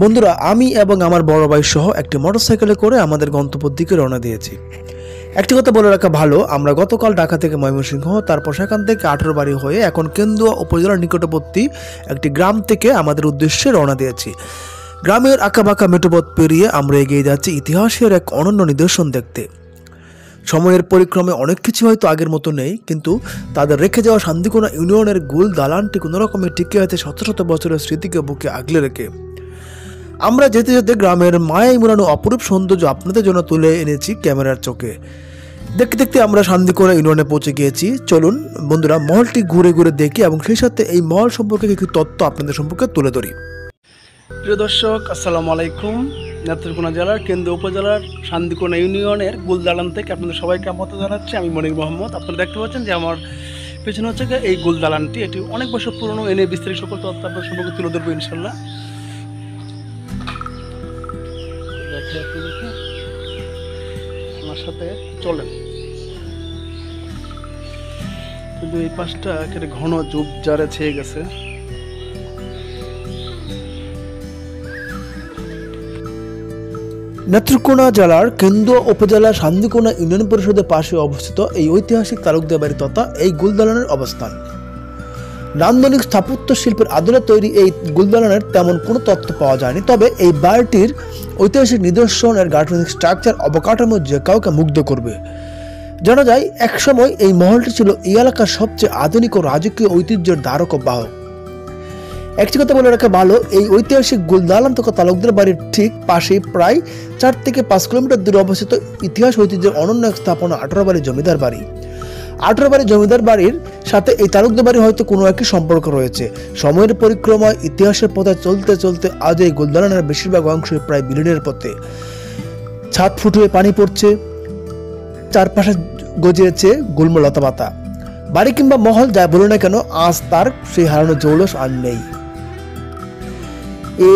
বন্ধুরা, আমি এবং আমার বড় ভাই সহ একটি মোটরসাইকেলে করে আমাদের গন্তব্যের দিকে রওনা দিয়েছি। একটি কথা বলে রাখা ভালো, আমরা গতকাল ঢাকা থেকে ময়মনসিংহ, তারপর সেখান থেকে 18 বাড়ি হয়ে এখন কেন্দুয়া উপজেলার নিকটবর্তী একটি গ্রাম থেকে আমাদের উদ্দেশ্যে রওনা দিয়েছি। গ্রামের আঁকাবাঁকা মেঠোপথ পেরিয়ে আমরা এগিয়ে যাচ্ছি ইতিহাসের এক অনন্য নিদর্শন দেখতে। সময়ের পরিক্রমে অনেক কিছু হয়তো আগের মতো নেই, কিন্তু তাদের রেখে যাওয়া শান্তিকোনা ইউনিয়নের গোল দালানটি কোনো রকমের টিকে আছে শত শত বছরের স্মৃতিকে বুকে আগলে রেখে। আমরা যেতে যেতে গ্রামের মায়ায় মোড়ানো অপরূপ সৌন্দর্য আপনাদের জন্য তুলে এনেছি ক্যামেরার চোখে। দেখতে দেখতে আমরা শান্তিকোনা ইউনিয়নে পৌঁছে গিয়েছি। চলুন বন্ধুরা, মহলটি ঘুরে ঘুরে দেখি এবং সেই সাথে এই মহল সম্পর্কে কিছু তথ্য আপনাদের সম্পর্কে তুলে ধরি। প্রিয় দর্শক, আসসালামু আলাইকুম। নেত্রকোনা জেলার কেন্দ্রীয় উপজেলার শান্তিকোনা ইউনিয়নের গুলদালান থেকে আপনাদের সবাইকে আমন্ত্রণ জানাচ্ছি। আমি মনির মোহাম্মদ। আপনারা দেখতে পাচ্ছেন যে আমার পেছনে হচ্ছে এই গুলদালানটি। এটি অনেক বছর পুরনো। এনে বিস্তারিত সকল তথ্য আপনার সম্পর্কে তুলে ধরবো ইনশাল্লাহ। আমার সাথে চলেন। কিন্তু এই পাশটা একেবারে ঘন ঝোপঝাড়ে ছেয়ে গেছে। নেত্রকোনা জেলার কেন্দুয়া উপজেলা শান্তিকোনা ইউনিয়ন পরিষদের পাশে অবস্থিত এই ঐতিহাসিক তালুকদার বাড়ি তথা এই গুলদালানের অবস্থান। নান্দনিক স্থাপত্য শিল্পের আদলে তৈরি এই গুলদালানের তেমন কোনো তথ্য পাওয়া যায়নি, তবে এই বাড়িটির ঐতিহাসিক নিদর্শন, এর গাঠনিক স্ট্রাকচার, অবকাঠামো যে কাউকে মুগ্ধ করবে। জানা যায় একসময় এই মহলটি ছিল এই এলাকার সবচেয়ে আধুনিক ও রাজকীয় ঐতিহ্যের ধারক ও বাহক। একটি কথা বলে রাখা ভালো, এই ঐতিহাসিক গুলদালান তথা তালুকদার বাড়ির ঠিক পাশেই প্রায় 4 থেকে 5 কিলোমিটার দূরে অবস্থিত ইতিহাস ঐতিহ্যের অনন্য স্থাপনা 18 বাড়ি জমিদার বাড়ি। 18 বাড়ি জমিদার বাড়ির সাথে এই তালুকদার বাড়ির হয়তো কোনো একটি সম্পর্ক রয়েছে। সময়ের পরিক্রমায় ইতিহাসের পথে চলতে চলতে আজ এই গুলদালানের বেশিরভাগ অংশই প্রায় বিলীনের পথে। ছাদ ফুটে পানি পড়ছে, চারপাশে গজিয়েছে গুল্ম লতাপাতা। বাড়ি কিংবা মহল যা বলো না কেন, আজ তার সেই হারানো জৌলস আর নেই। এ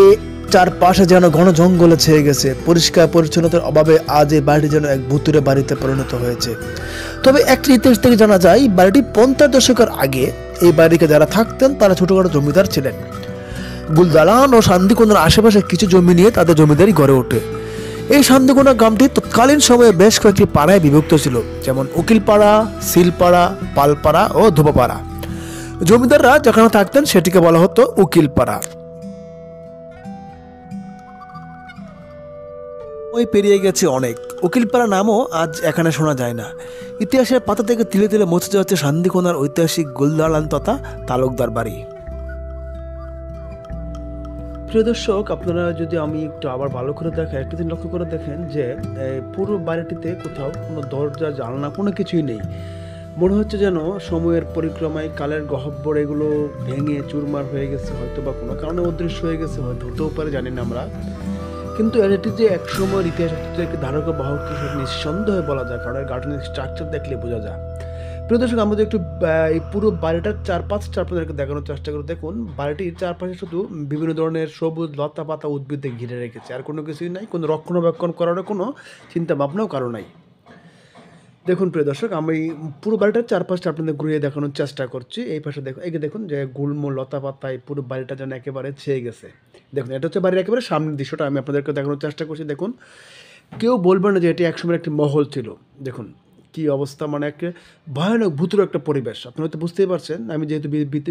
চারপাশে যেন ঘন জঙ্গলে ছেয়ে গেছে। পরিষ্কার পরিচ্ছন্নতার অভাবে আজ এই বাড়িটি যেন এক ভুতুরে বাড়িতে পরিণত হয়েছে। তবে একটি ইতিহাস থেকে জানা যায়, বাড়িটি 50 দশকের আগে এই বাড়িতে যারা থাকতেন তারা ছোটখাটো জমিদার ছিলেন। গুলদালান ও শান্তিকোনার আশেপাশে কিছু জমি নিয়ে তাদের জমিদারি গড়ে ওঠে। এই শান্তিকোনা গ্রামটি তৎকালীন সময়ে বেশ কয়েকটি পাড়ায় বিভক্ত ছিল, যেমন উকিলপাড়া, সিলপাড়া, পালপাড়া ও ধোপাপাড়া। জমিদাররা যেখানে থাকতেন সেটিকে বলা হতো উকিলপাড়া। ওই পেরিয়ে গেছে অনেক, উকিলপাড়া নামও আজ এখানে শোনা যায় না। ইতিহাসের পাতা থেকে তিলে তিলে মুছে যাচ্ছে শান্তিকোনার ঐতিহাসিক গুলদালান তথা তালুকদার বাড়ি। প্রিয় দর্শক, আপনারা যদি আমি একটু আবার ভালো করে দেখেন, একটু দিন লক্ষ্য করে দেখেন যে পুরো বাড়িটিতে কোথাও কোনো দরজা, জানলা কোনো কিছুই নেই। মনে হচ্ছে যেন সময়ের পরিক্রমায় কালের গহ্বর এগুলো ভেঙে চুরমার হয়ে গেছে, হয়তো বা কোনো কারণে অদৃশ্য হয়ে গেছে, হয়তো হতেও পারে, জানি না আমরা। কিন্তু এটি যে এক সময়ের ইতিহাস একটি ধারক বাহক নিঃসন্দেহে বলা যায়, কারণ এর গাঠনিক স্ট্রাকচার দেখলে বোঝা যায়। প্রিয় দর্শক, আমরা একটু এই পুরো বাড়িটার চারপাশে দেখানোর চেষ্টা করে দেখুন। বাড়িটির চারপাশে শুধু বিভিন্ন ধরনের সবুজ লতা পাতা উদ্ভিদে ঘিরে রেখেছে, আর কোনো কিছুই নাই। কোনো রক্ষণাবেক্ষণ করার কোনো চিন্তা ভাবনাও কারো নাই। দেখুন প্রিয় দর্শক, আমি পুরো বাড়িটার চারপাশটা আপনাদের ঘুরিয়ে দেখানোর চেষ্টা করছি। এই পাশে দেখুন, এই দেখুন যে গুল্ম লতা পাতায় পুরো বাড়িটা যেন একেবারে ছেয়ে গেছে। দেখুন, এটা হচ্ছে বাড়ির একেবারে সামনের দৃশ্যটা আমি আপনাদেরকে দেখানোর চেষ্টা করছি। দেখুন, কেউ বলবে না যে এটি একসময় একটি মহল ছিল। দেখুন কি অবস্থা, মানে একটা ভয়ানক ভূতুর একটা পরিবেশ। আপনারা হয়তো বুঝতেই পারছেন, আমি যেহেতু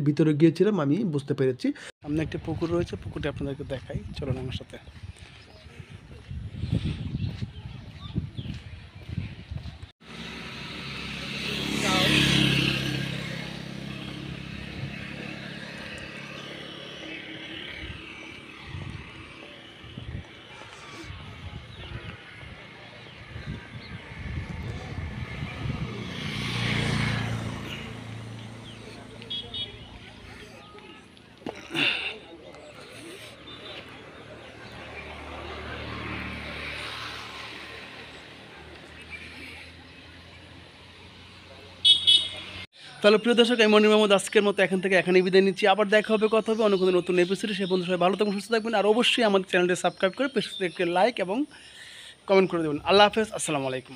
ভিতরে গিয়েছিলাম আমি বুঝতে পেরেছি। সামনে একটি পুকুর রয়েছে, পুকুরটি আপনাদেরকে দেখাই, চলুন আমার সাথে। তাহলে প্রিয় দর্শক, আমি মনির মোহাম্মদ আজকের মতো এখানেই বিদায় নিচ্ছি। আবার দেখা হবে, কথা হবে অন্য কোনো নতুন এপিসোডে। সে বন্ধু সবাই ভালো থাকবেন, সুস্থ থাকবেন, আর অবশ্যই আমাদের চ্যানেলটি সাবস্ক্রাইব করে পেজটিকে লাইক এবং কমেন্ট করে দেবেন। আল্লাহ হাফেজ, আসসালামু আলাইকুম।